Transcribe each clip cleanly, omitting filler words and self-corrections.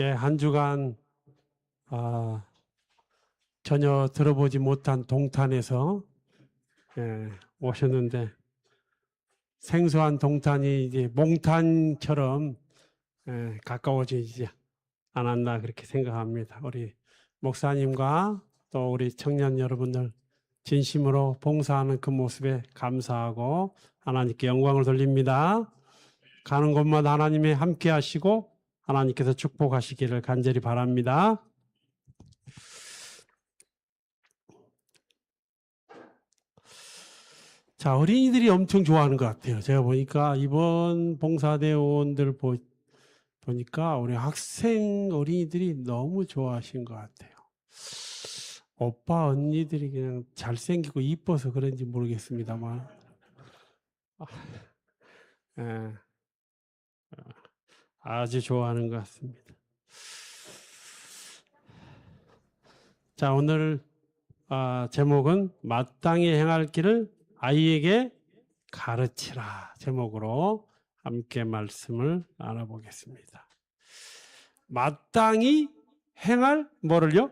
예, 한 주간 전혀 들어보지 못한 동탄에서 오셨는데 생소한 동탄이 이제 몽탄처럼 가까워지지 않았나 그렇게 생각합니다. 우리 목사님과 또 우리 청년 여러분들 진심으로 봉사하는 그 모습에 감사하고 하나님께 영광을 돌립니다. 가는 곳마다 하나님이 함께 하시고 하나님께서 축복하시기를 간절히 바랍니다. 자, 어린이들이 엄청 좋아하는 것 같아요. 제가 보니까 이번 봉사대원들 보니까 우리 학생 어린이들이 너무 좋아하신 것 같아요. 오빠 언니들이 그냥 잘생기고 이뻐서 그런지 모르겠습니다만 아주 좋아하는 것 같습니다. 자, 오늘 제목은 마땅히 행할 길을 아이에게 가르치라 제목으로 함께 말씀을 나눠보겠습니다. 마땅히 행할 뭐를요?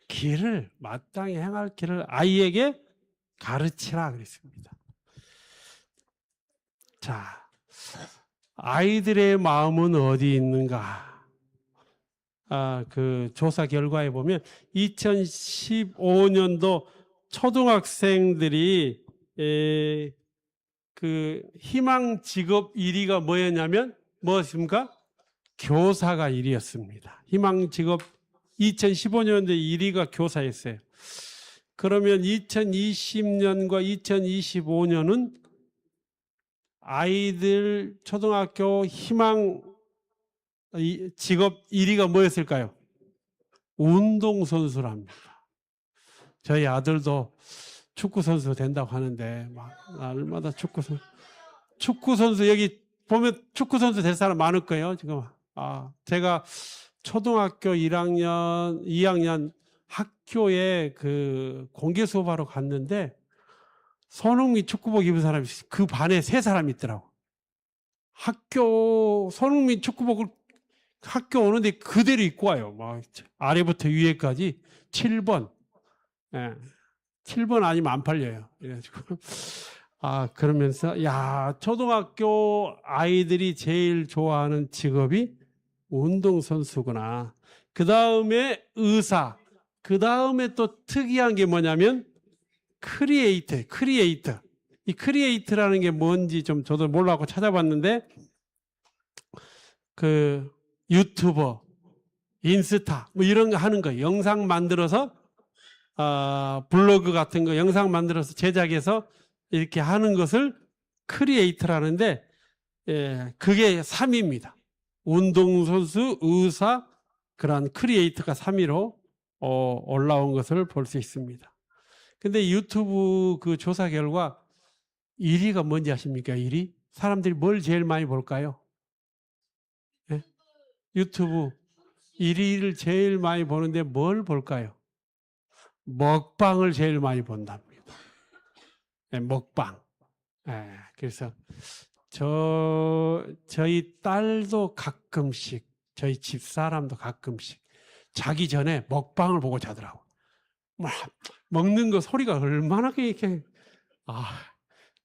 길을, 마땅히 행할 길을 아이에게 가르치라 그랬습니다. 자, 아이들의 마음은 어디 있는가? 그 조사 결과에 보면 2015년도 초등학생들이 그 희망 직업 1위가 뭐였냐면 무엇입니까? 교사가 1위였습니다. 희망 직업 2015년도에 1위가 교사였어요. 그러면 2020년과 2025년은 아이들 초등학교 희망 직업 1위가 뭐였을까요? 운동선수랍니다. 저희 아들도 축구선수 된다고 하는데 막 날마다 축구선수 여기 보면 축구선수 될 사람 많을 거예요. 지금 제가 초등학교 1학년, 2학년 학교에 그 공개 수업하러 갔는데 손흥민 축구복 입은 사람이 그 반에 3사람이 있더라고. 손흥민 축구복을 학교 오는데 그대로 입고 와요. 막 아래부터 위에까지 7번. 7번 아니면 안 팔려요. 그래가지고 그러면서 초등학교 아이들이 제일 좋아하는 직업이 운동선수구나. 그 다음에 의사. 그 다음에 또 특이한 게 뭐냐면 크리에이터. 이 크리에이터라는 게 뭔지 좀 저도 몰라고 찾아봤는데 그 유튜버, 인스타 뭐 이런 거 하는 거예요. 영상 만들어서 블로그 같은 거 영상 만들어서 제작해서 이렇게 하는 것을 크리에이터라는데 그게 3위입니다. 운동선수, 의사, 그런 크리에이터가 3위로 올라온 것을 볼 수 있습니다. 근데 유튜브 그 조사 결과 1위가 뭔지 아십니까? 1위? 사람들이 뭘 제일 많이 볼까요? 네? 유튜브 1위를 제일 많이 보는데 뭘 볼까요? 먹방을 제일 많이 본답니다. 네, 먹방. 네, 그래서 저희 딸도 가끔씩, 저희 집사람도 가끔씩 자기 전에 먹방을 보고 자더라고. 막 먹는 거 소리가 얼마나 이렇게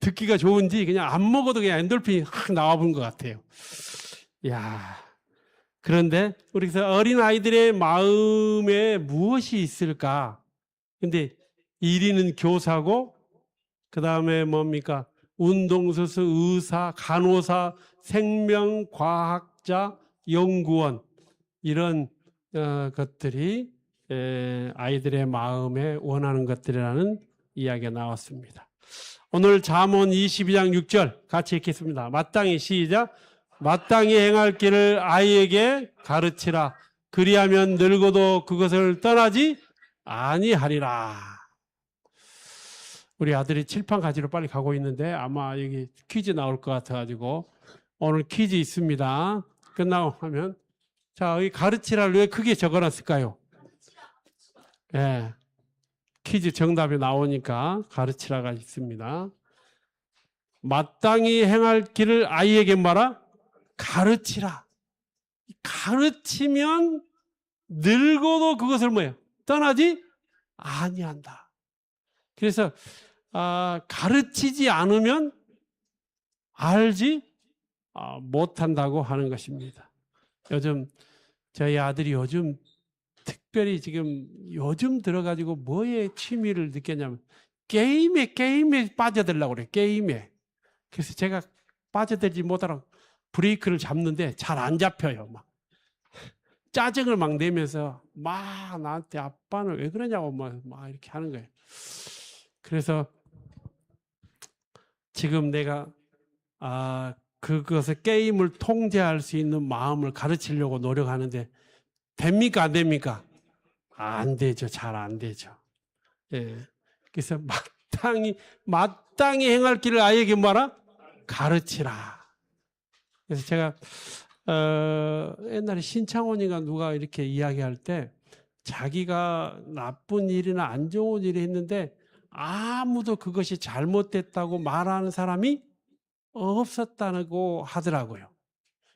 듣기가 좋은지 그냥 안 먹어도 그냥 엔돌핀이 확 나와본 것 같아요. 그런데 우리 어린 아이들의 마음에 무엇이 있을까? 근데 1위는 교사고 그 다음에 뭡니까? 운동선수, 의사, 간호사, 생명과학자, 연구원 이런 것들이 아이들의 마음에 원하는 것들이라는 이야기가 나왔습니다. 오늘 잠언 22장 6절 같이 읽겠습니다. 마땅히 시작. 마땅히 행할 길을 아이에게 가르치라. 그리하면 늙어도 그것을 떠나지 아니하리라. 우리 아들이 칠판 가지러 빨리 가고 있는데 아마 여기 퀴즈 나올 것 같아가지고 오늘 퀴즈 있습니다. 끝나고 하면 여기 가르치라를 왜 크게 적어놨을까요? 퀴즈 정답이 나오니까 가르치라가 있습니다. 마땅히 행할 길을 아이에게 가르치라. 가르치면 늙어도 그것을 뭐예요? 떠나지 아니한다. 그래서 가르치지 않으면 알지 못한다고 하는 것입니다. 요즘 저희 아들이 요즘 특별히 지금 요즘 들어가지고 뭐에 취미를 느꼈냐면 게임에 빠져들려고 그래요. 게임에. 그래서 제가 빠져들지 못하라고 브레이크를 잡는데 잘 안 잡혀요. 막 짜증을 막 내면서 막 나한테 아빠는 왜 그러냐고 막 이렇게 하는 거예요. 그래서 지금 내가 그것을 게임을 통제할 수 있는 마음을 가르치려고 노력하는데 됩니까? 안 됩니까? 안 되죠. 잘 안 되죠. 예. 그래서 마땅히 행할 길을 아이에게 뭐라? 가르치라. 그래서 제가 옛날에 신창원이가 누가 이렇게 이야기할 때 자기가 나쁜 일이나 안 좋은 일을 했는데 아무도 그것이 잘못됐다고 말하는 사람이 없었다고 하더라고요.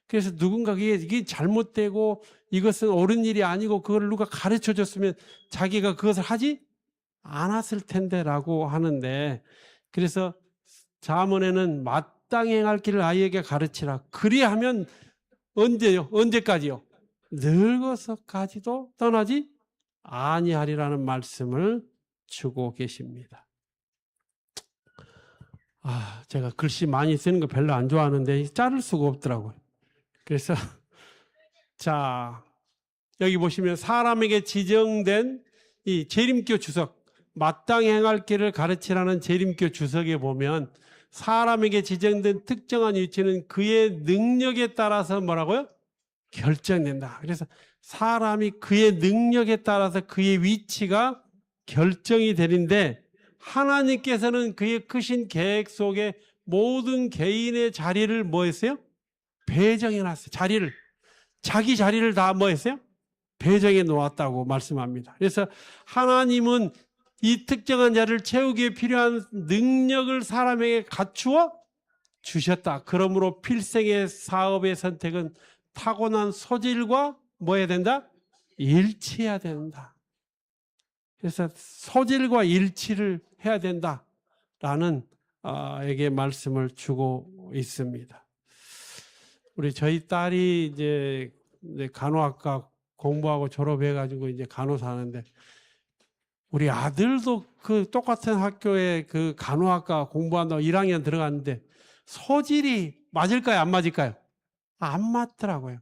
그래서 누군가 이게 잘못되고 이것은 옳은 일이 아니고 그걸 누가 가르쳐 줬으면 자기가 그것을 하지 않았을 텐데라고 하는데, 그래서 잠언에는 마땅히 행할 길을 아이에게 가르치라. 그리하면 언제요? 언제까지요? 늙어서까지도 떠나지 아니하리라는 말씀을 주고 계십니다. 제가 글씨 많이 쓰는 거 별로 안 좋아하는데 자를 수가 없더라고요. 그래서 자, 여기 보시면 사람에게 지정된 이 재림교 주석, 마땅히 행할 길을 가르치라는 재림교 주석에 보면 사람에게 지정된 특정한 위치는 그의 능력에 따라서 뭐라고요? 결정된다. 그래서 사람이 그의 능력에 따라서 그의 위치가 결정이 되는데, 하나님께서는 그의 크신 계획 속에 모든 개인의 자리를 뭐 했어요? 배정해 놨어요. 자기 자리를 다 뭐 했어요? 배정해 놓았다고 말씀합니다. 그래서 하나님은 이 특정한 자리를 채우기에 필요한 능력을 사람에게 갖추어 주셨다. 그러므로 필생의 사업의 선택은 타고난 소질과 뭐 해야 된다? 일치해야 된다. 그래서 소질과 일치를 해야 된다라는 에게 말씀을 주고 있습니다. 저희 딸이 이제 간호학과 공부하고 졸업해가지고 이제 간호사 하는데, 우리 아들도 그 똑같은 학교에 그 간호학과 공부한다고 1학년 들어갔는데 소질이 맞을까요? 안 맞을까요? 안 맞더라고요.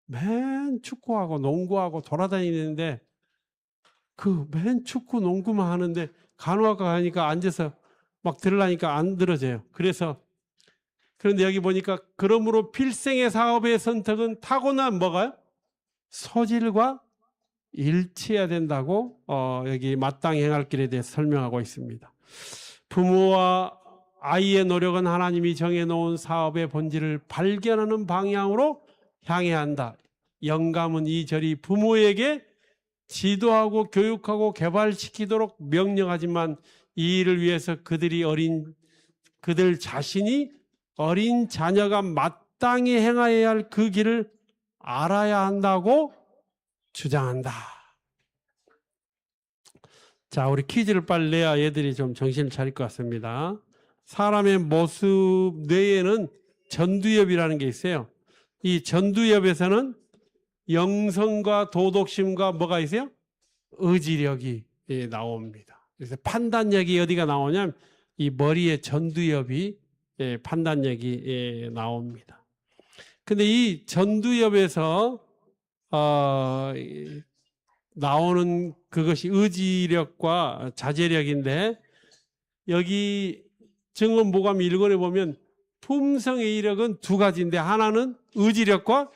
맨 축구하고 농구하고 돌아다니는데 그 맨 축구 농구만 하는데 간호학과 가니까 앉아서 막 들으려니까 안 들어져요. 그런데 여기 보니까 그러므로 필생의 사업의 선택은 타고난 뭐가요? 소질과 일치해야 된다고 여기 마땅히 행할 길에 대해서 설명하고 있습니다. 부모와 아이의 노력은 하나님이 정해놓은 사업의 본질을 발견하는 방향으로 향해야 한다. 영감은 이 절이 부모에게 지도하고 교육하고 개발시키도록 명령하지만 이 일을 위해서 그들 자신이 어린 자녀가 마땅히 행해야 할 그 길을 알아야 한다고 주장한다. 자, 우리 퀴즈를 빨리 내야 얘들이 좀 정신을 차릴 것 같습니다. 사람의 모습 뇌에는 전두엽이라는 게 있어요. 이 전두엽에서는 영성과 도덕심과 뭐가 있어요? 의지력이 나옵니다. 그래서 판단력이 어디가 나오냐면 이 머리에 전두엽이 판단력이 나옵니다. 근데 이 전두엽에서 나오는 그것이 의지력과 자제력인데, 여기 증언보감 1권에 보면 품성의 이력은 두 가지인데 하나는 의지력과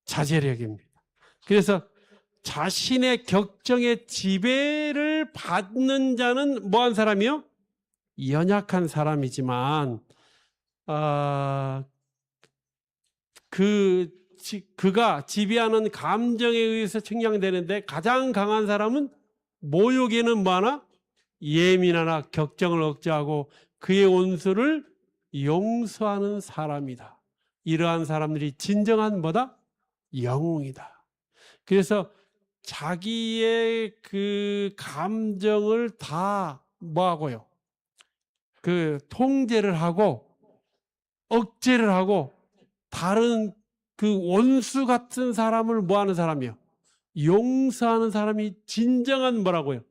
자제력입니다. 그래서 자신의 격정의 지배를 받는 자는 뭐한 사람이요? 연약한 사람이지만 그가 지배하는 감정에 의해서 측량되는데 가장 강한 사람은 모욕에는 뭐하나? 예민하나 격정을 억제하고 그의 원수를 용서하는 사람이다. 이러한 사람들이 진정한 뭐다? 영웅이다. 그래서 자기의 그 감정을 다 뭐하고요? 그 통제를 하고 억제를 하고 다른 그 원수 같은 사람을 뭐하는 사람이요? 용서하는 사람이 진정한 뭐라고요?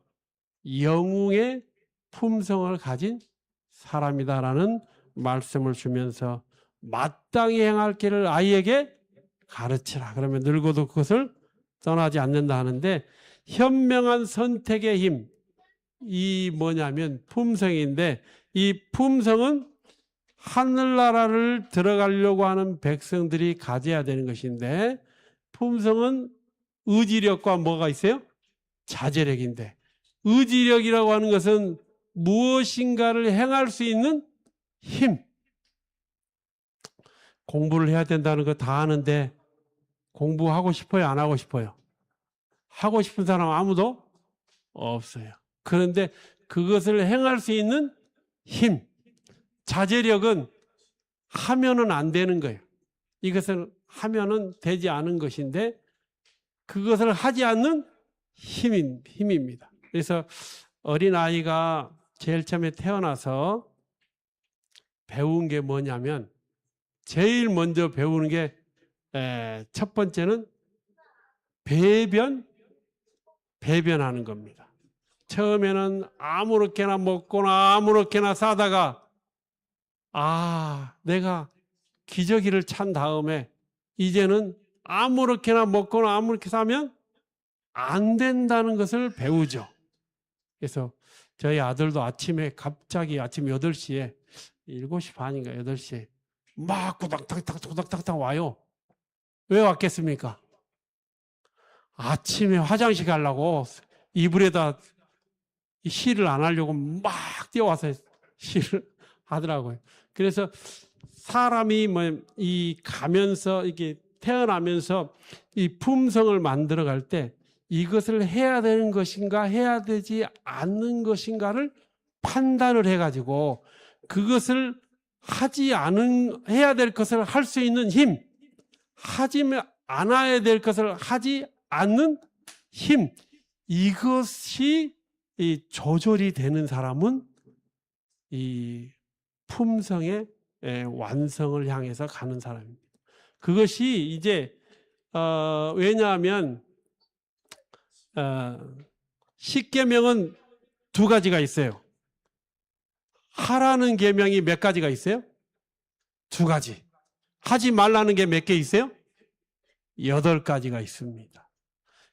영웅의 품성을 가진 사람이다라는 말씀을 주면서 마땅히 행할 길을 아이에게 가르치라. 그러면 늙어도 그것을 떠나지 않는다 하는데, 현명한 선택의 힘, 이 뭐냐면 품성인데, 이 품성은 하늘나라를 들어가려고 하는 백성들이 가져야 되는 것인데, 품성은 의지력과 뭐가 있어요? 자제력인데, 의지력이라고 하는 것은 무엇인가를 행할 수 있는 힘. 공부를 해야 된다는 거 다 아는데 공부하고 싶어요? 안 하고 싶어요? 하고 싶은 사람 아무도 없어요. 그런데 그것을 행할 수 있는 힘, 자제력은 하면은 안 되는 거예요. 이것을 하면은 되지 않은 것인데 그것을 하지 않는 힘입니다. 그래서 어린아이가 제일 처음에 태어나서 배운 게 뭐냐면, 제일 먼저 배우는 게 첫 번째는 배변하는 겁니다. 처음에는 아무렇게나 먹거나 아무렇게나 싸다가 내가 기저귀를 찬 다음에 이제는 아무렇게나 먹거나 아무렇게 싸면 안 된다는 것을 배우죠. 그래서 저희 아들도 아침에 갑자기 아침 8시에 7시 반인가 8시에 막 구닥닥닥 와요. 왜 왔겠습니까? 아침에 화장실 가려고 이불에다 실을 안 하려고 막 뛰어와서 실을 하더라고요. 그래서 사람이 가면서 이렇게 태어나면서 이 품성을 만들어갈 때 이것을 해야 되는 것인가 해야 되지 않는 것인가를 판단을 해가지고 그것을 해야 될 것을 할 수 있는 힘, 하지 않아야 될 것을 하지 않는 힘, 이것이 조절이 되는 사람은 이 품성의 완성을 향해서 가는 사람입니다. 그것이 이제 왜냐하면 10계명은 2가지가 있어요. 하라는 계명이 몇 가지가 있어요? 2가지. 하지 말라는 게 몇 개 있어요? 8가지가 있습니다.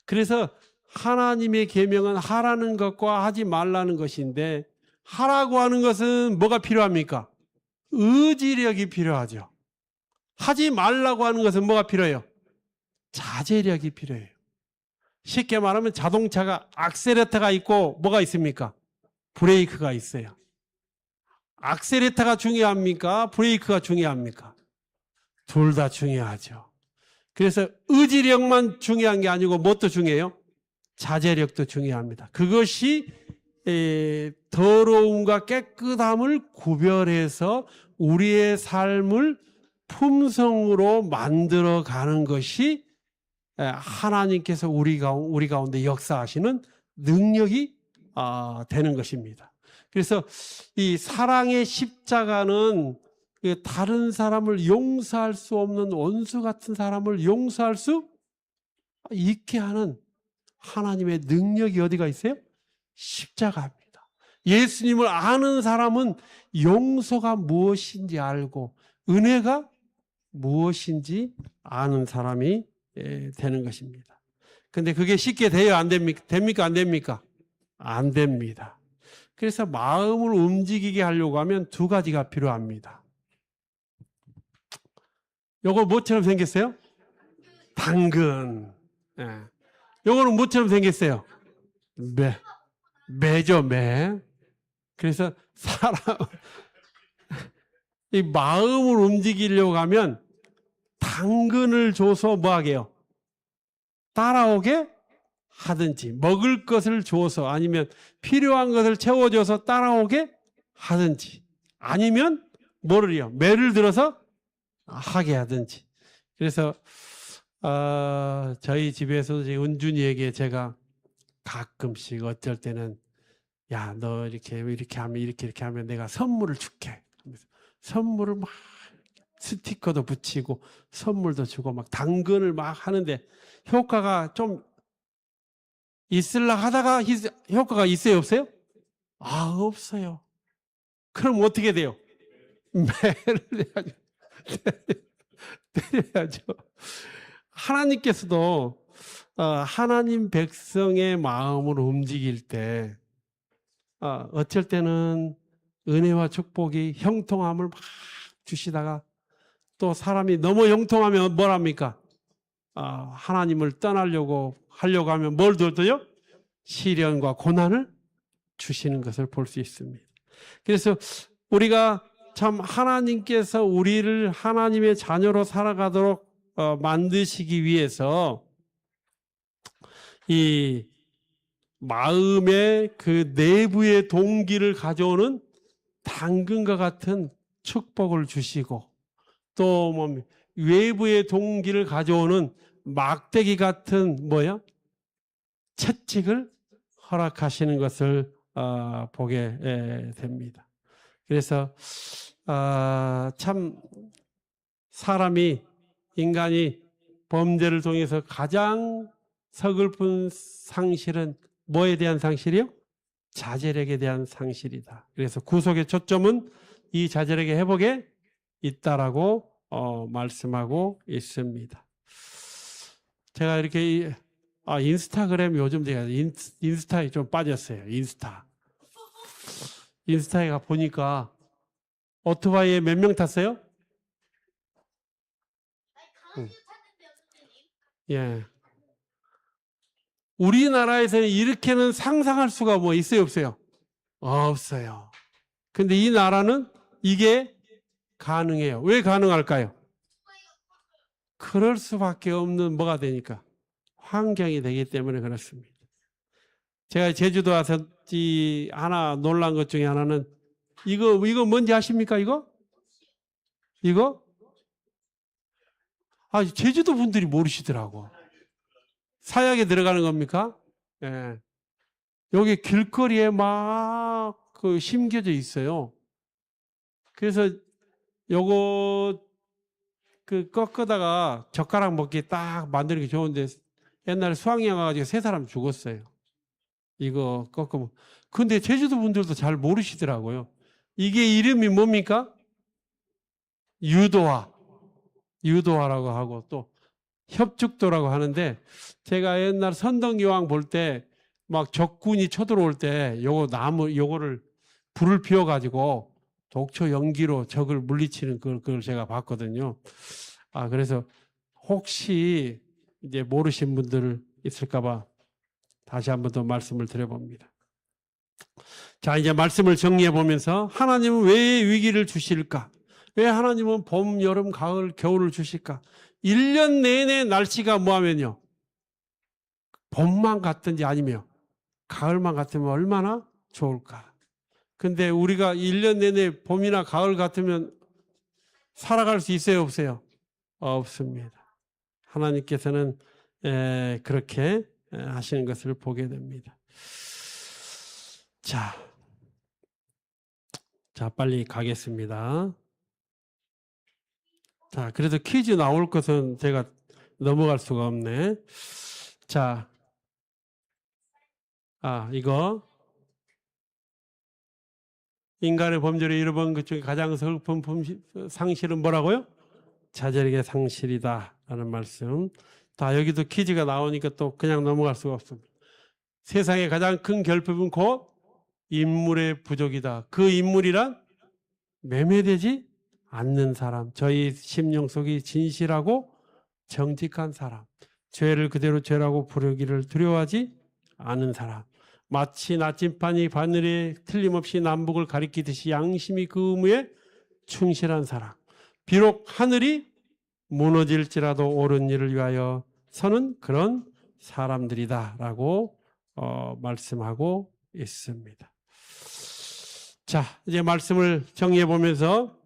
그래서 하나님의 계명은 하라는 것과 하지 말라는 것인데, 하라고 하는 것은 뭐가 필요합니까? 의지력이 필요하죠. 하지 말라고 하는 것은 뭐가 필요해요? 자제력이 필요해요. 쉽게 말하면 자동차가 악셀레터가 있고 뭐가 있습니까? 브레이크가 있어요. 악셀레터가 중요합니까? 브레이크가 중요합니까? 둘 다 중요하죠. 그래서 의지력만 중요한 게 아니고 무엇도 중요해요? 자제력도 중요합니다. 그것이 더러움과 깨끗함을 구별해서 우리의 삶을 품성으로 만들어가는 것이 하나님께서 우리 가운데 역사하시는 능력이 되는 것입니다. 그래서 이 사랑의 십자가는 다른 사람을 용서할 수 없는 원수 같은 사람을 용서할 수 있게 하는 하나님의 능력이 어디가 있어요? 십자가입니다. 예수님을 아는 사람은 용서가 무엇인지 알고 은혜가 무엇인지 아는 사람이 되는 것입니다. 그런데 그게 쉽게 돼요? 안 됩니까? 됩니까? 안 됩니까? 안 됩니다. 그래서 마음을 움직이게 하려고 하면 2가지가 필요합니다. 요거 뭐처럼 생겼어요? 당근. 요거는 뭐처럼 생겼어요? 매죠, 매. 그래서 이 마음을 움직이려고 하면 당근을 줘서 뭐 하게요? 따라오게 하든지, 먹을 것을 줘서 아니면 필요한 것을 채워줘서 따라오게 하든지, 아니면 뭐를요? 매를 들어서 하게 하든지. 그래서 저희 집에서도 은준이에게 제가 가끔씩 어쩔 때는 야, 너 이렇게 하면 이렇게 하면 내가 선물을 줄게. 선물을 막 스티커도 붙이고 선물도 주고 막 당근을 막 하는데 효과가 좀 있으려 하다가 효과가 있어요, 없어요? 없어요. 그럼 어떻게 돼요? 매를 때려야죠. 하나님께서도 하나님 백성의 마음으로 움직일 때 어쩔 때는 은혜와 축복이 형통함을 막 주시다가 또 사람이 너무 형통하면 뭐랍니까? 하나님을 떠나려고 하려고 하면 뭘 더요? 시련과 고난을 주시는 것을 볼 수 있습니다. 그래서 우리가 참 하나님께서 우리를 하나님의 자녀로 살아가도록 만드시기 위해서 이 마음의 그 내부의 동기를 가져오는 당근과 같은 축복을 주시고 또 뭐 외부의 동기를 가져오는 막대기 같은 채찍을 허락하시는 것을 보게 됩니다. 그래서 참 인간이 범죄를 통해서 가장 서글픈 상실은 뭐에 대한 상실이요? 자제력에 대한 상실이다. 그래서 구속의 초점은 이 자제력의 회복에 있다라고 말씀하고 있습니다. 제가 이렇게 인스타그램 요즘 제가 인스타에 좀 빠졌어요. 인스타에 가 보니까 오토바이에 몇 명 탔어요? 예. 우리나라에서는 이렇게는 상상할 수가 있어요, 없어요? 없어요. 근데 이 나라는 이게 가능해요. 왜 가능할까요? 그럴 수밖에 없는 뭐가 되니까 환경이 되기 때문에 그렇습니다. 제가 제주도 와서 하나 놀란 것 중에 하나는 이거 뭔지 아십니까? 이거? 제주도 분들이 모르시더라고. 사약에 들어가는 겁니까? 예. 여기 길거리에 막 심겨져 있어요. 그래서 요거 꺾다가 젓가락 먹기 딱 만들기 좋은데 옛날에 수학여행 가가지고 3사람 죽었어요. 이거 꺾으면. 근데 제주도 분들도 잘 모르시더라고요. 이게 이름이 뭡니까? 유도화라고 하고 또 협죽도라고 하는데 제가 옛날 선덕여왕 볼 때 막 적군이 쳐들어올 때 요거를 불을 피워가지고 독초 연기로 적을 물리치는 그걸 제가 봤거든요. 그래서 혹시 이제 모르신 분들 있을까봐 다시 한번 더 말씀을 드려봅니다. 자, 이제 말씀을 정리해 보면서 하나님은 왜 위기를 주실까? 왜 하나님은 봄, 여름, 가을, 겨울을 주실까? 1년 내내 날씨가 뭐하면요? 봄만 같든지 아니면 가을만 같으면 얼마나 좋을까? 근데 우리가 1년 내내 봄이나 가을 같으면 살아갈 수 있어요, 없어요? 없습니다. 하나님께서는 그렇게 하시는 것을 보게 됩니다. 자, 빨리 가겠습니다. 자, 그래서 퀴즈 나올 것은 제가 넘어갈 수가 없네. 자, 이거 인간의 범죄를 잃어본 것 중에 가장 슬픈 상실은 뭐라고요? 자제력의 상실이다 라는 말씀. 여기도 퀴즈가 나오니까 또 그냥 넘어갈 수가 없습니다. 세상의 가장 큰 결핍은 곧 인물의 부족이다. 그 인물이란 매매되지 않는 사람, 저희 심령 속이 진실하고 정직한 사람, 죄를 그대로 죄라고 부르기를 두려워하지 않은 사람, 마치 나침반이 바늘에 틀림없이 남북을 가리키듯이 양심이 그 의무에 충실한 사람, 비록 하늘이 무너질지라도 옳은 일을 위하여 서는 그런 사람들이다 라고 말씀하고 있습니다. 자, 이제 말씀을 정리해 보면서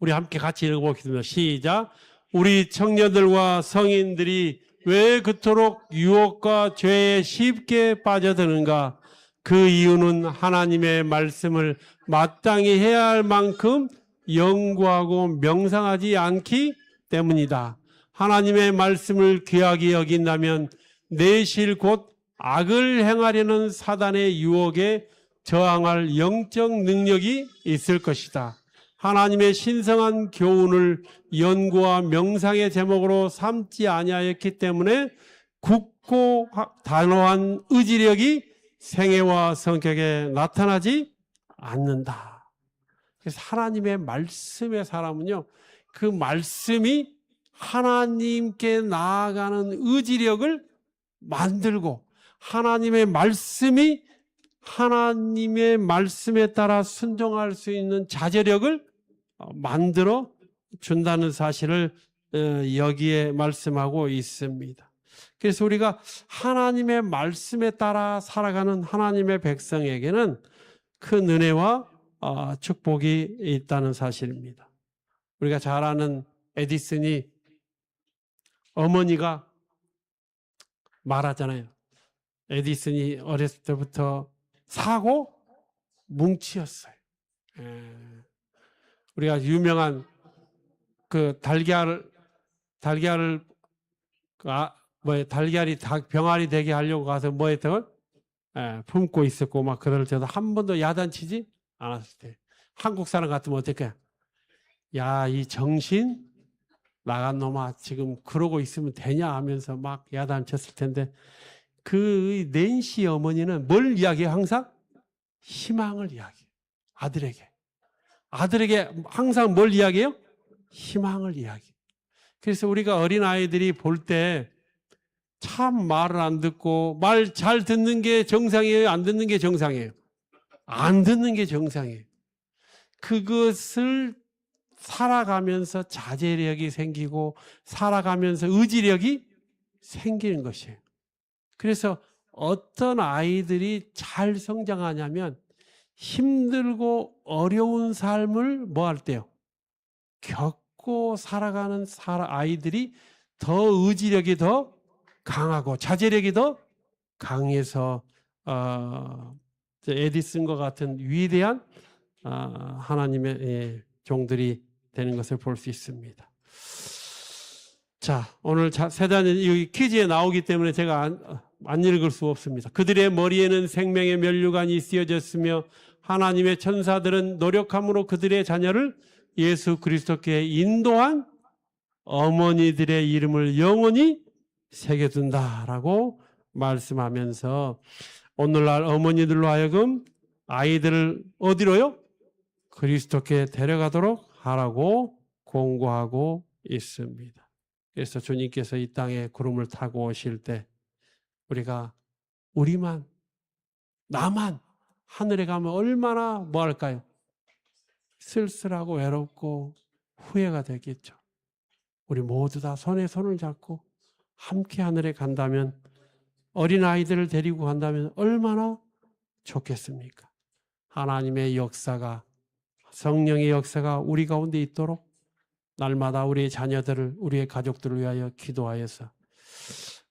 우리 함께 같이 읽어보겠습니다. 시작. 우리 청년들과 성인들이 왜 그토록 유혹과 죄에 쉽게 빠져드는가? 그 이유는 하나님의 말씀을 마땅히 해야 할 만큼 연구하고 명상하지 않기 때문이다. 하나님의 말씀을 귀하게 여긴다면 내실 곧 악을 행하려는 사단의 유혹에 저항할 영적 능력이 있을 것이다. 하나님의 신성한 교훈을 연구와 명상의 제목으로 삼지 아니하였기 때문에 굳고 단호한 의지력이 생애와 성격에 나타나지 않는다. 그래서 하나님의 말씀의 사람은요, 그 말씀이 하나님께 나아가는 의지력을 만들고 하나님의 말씀이 하나님의 말씀에 따라 순종할 수 있는 자제력을 만들어 준다는 사실을 여기에 말씀하고 있습니다. 그래서 우리가 하나님의 말씀에 따라 살아가는 하나님의 백성에게는 큰 은혜와 축복이 있다는 사실입니다. 우리가 잘 아는 에디슨이 어머니가 말하잖아요. 에디슨이 어렸을 때부터 사고 뭉치였어요. 우리가 유명한 그 달걀을 달걀이 병아리 되게 하려고 가서 뭐 했다고 품고 있었고 막 그럴 때도 한 번도 야단치지 않았을 때 한국 사람 같으면 어떨까요? 야, 이 정신 나간 놈아 지금 그러고 있으면 되냐 하면서 막 야단쳤을 텐데 그 낸시 어머니는 뭘 이야기해? 항상 희망을 이야기해요. 아들에게 항상 뭘 이야기해요? 희망을 이야기해요. 그래서 우리가 어린아이들이 볼 때 참 말을 안 듣고 말 잘 듣는 게 정상이에요? 안 듣는 게 정상이에요? 안 듣는 게 정상이에요. 그것을 살아가면서 자제력이 생기고 살아가면서 의지력이 생기는 것이에요. 그래서 어떤 아이들이 잘 성장하냐면 힘들고 어려운 삶을 뭐 할 때요? 겪고 살아가는 아이들이 더 의지력이 더 강하고 자제력이 더 강해서 에디슨과 같은 위대한 하나님의 종들이 되는 것을 볼 수 있습니다. 자, 오늘 세단이 퀴즈에 나오기 때문에 제가 안 읽을 수 없습니다. 그들의 머리에는 생명의 면류관이 씌어졌으며 하나님의 천사들은 노력함으로 그들의 자녀를 예수 그리스도께 인도한 어머니들의 이름을 영원히 새겨둔다라고 말씀하면서 오늘날 어머니들로 하여금 아이들을 어디로요? 그리스도께 데려가도록 하라고 공고하고 있습니다. 그래서 주님께서 이 땅에 구름을 타고 오실 때 우리가 나만 하늘에 가면 얼마나 뭐 할까요? 쓸쓸하고 외롭고 후회가 되겠죠. 우리 모두 다 손에 손을 잡고 함께 하늘에 간다면, 어린아이들을 데리고 간다면 얼마나 좋겠습니까? 하나님의 역사가, 성령의 역사가 우리 가운데 있도록 날마다 우리의 자녀들을, 우리의 가족들을 위하여 기도하여서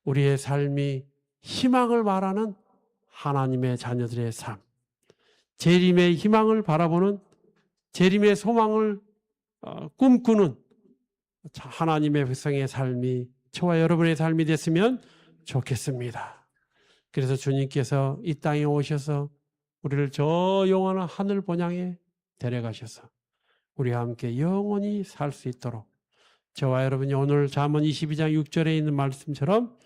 우리의 삶이 희망을 말하는 하나님의 자녀들의 삶, 재림의 희망을 바라보는, 재림의 소망을 꿈꾸는 하나님의 백성의 삶이 저와 여러분의 삶이 됐으면 좋겠습니다. 그래서 주님께서 이 땅에 오셔서 우리를 저 영원한 하늘 본향에 데려가셔서 우리와 함께 영원히 살 수 있도록 저와 여러분이 오늘 잠언 22장 6절에 있는 말씀처럼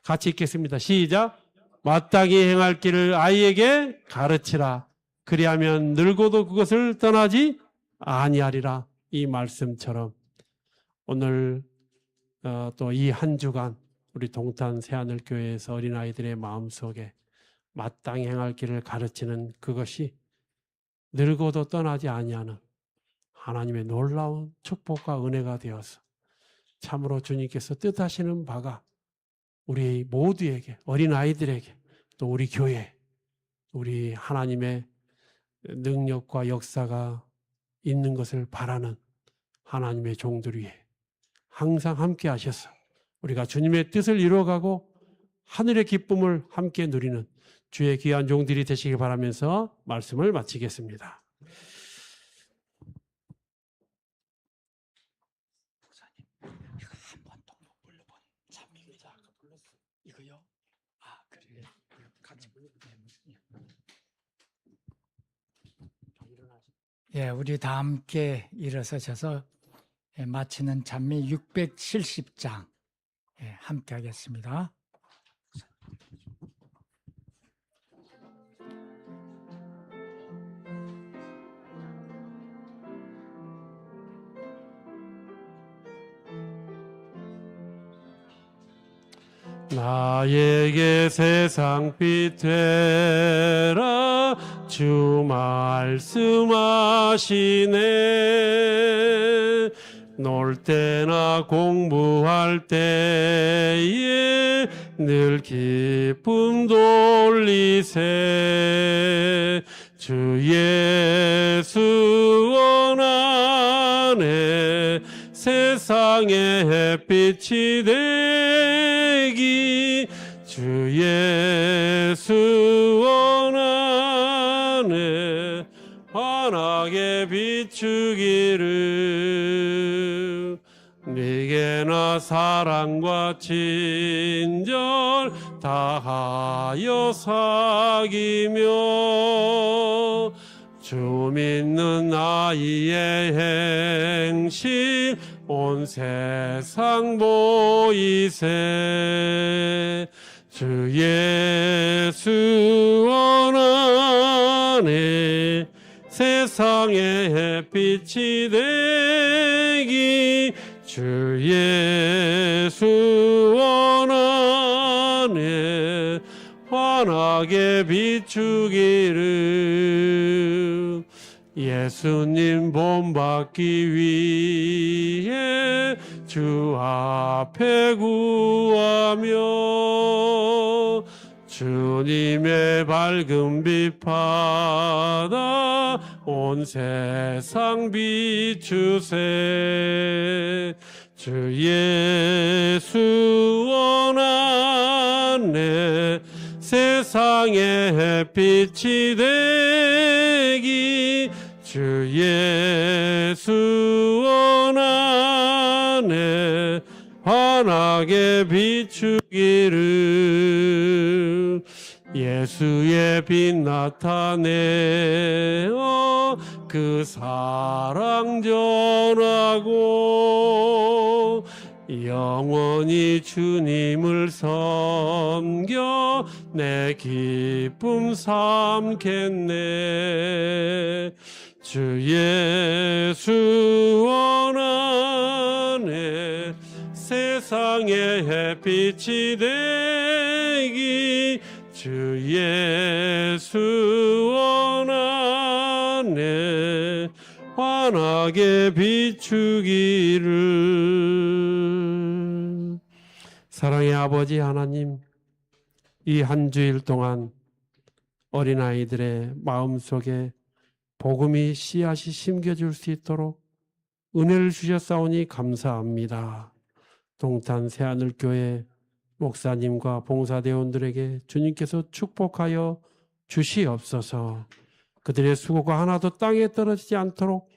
같이 읽겠습니다. 시작. 마땅히 행할 길을 아이에게 가르치라. 그리하면 늙어도 그것을 떠나지 아니하리라. 이 말씀처럼 오늘 또 이 한 주간 우리 동탄 새하늘교회에서 어린아이들의 마음속에 마땅히 행할 길을 가르치는 그것이 늙어도 떠나지 아니하는 하나님의 놀라운 축복과 은혜가 되어서 참으로 주님께서 뜻하시는 바가 우리 모두에게, 어린아이들에게, 또 우리 교회, 우리 하나님의 능력과 역사가 있는 것을 바라는 하나님의 종들 위해 항상 함께 하셔서 우리가 주님의 뜻을 이루어가고 하늘의 기쁨을 함께 누리는 주의 귀한 종들이 되시길 바라면서 말씀을 마치겠습니다. 예, 우리 다 함께 일어서셔서 마치는 찬미 670장 함께 하겠습니다. 나에게 세상빛 되라 주 말씀하시네. 놀 때나 공부할 때에 늘 기쁨 돌리세. 주 예수 원하네 세상의 햇빛이 되기. 주 예수 원하네 환하게 비추기를. 네게나 사랑과 친절 다하여 사귀며 주 믿는 아이의 행실 온 세상 보이세. 주 예수 원하네 세상의 햇빛이 되기. 주 예수 원하네 환하게 비추기를. 예수님 본받기 위해 주 앞에 구하며 주님의 밝은 빛 받아 온 세상 비추세. 주 예수 원하네 세상의 햇빛이 되기. 주 예수 원하네 환하게 비추기를. 예수의 빛 나타내어 그 사랑 전하고 영원히 주님을 섬겨 내 기쁨 삼겠네. 주 예수 원하네 세상의 햇빛이 되기. 주 예수 원하네 환하게 비추기를. 사랑의 아버지 하나님, 이 한 주일 동안 어린아이들의 마음속에 복음이 씨앗이 심겨줄 수 있도록 은혜를 주셨사오니 감사합니다. 동탄 새하늘교회 목사님과 봉사대원들에게 주님께서 축복하여 주시옵소서. 그들의 수고가 하나도 땅에 떨어지지 않도록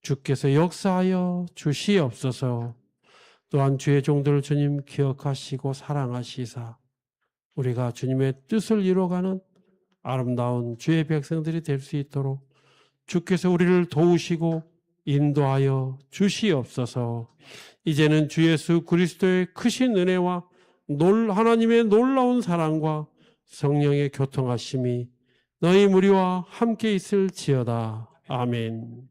주께서 역사하여 주시옵소서. 또한 주의 종들을 주님 기억하시고 사랑하시사 우리가 주님의 뜻을 이루어가는 아름다운 주의 백성들이 될 수 있도록 주께서 우리를 도우시고 인도하여 주시옵소서. 이제는 주 예수 그리스도의 크신 은혜와 하나님의 놀라운 사랑과 성령의 교통하심이 너희 무리와 함께 있을지어다. 아멘.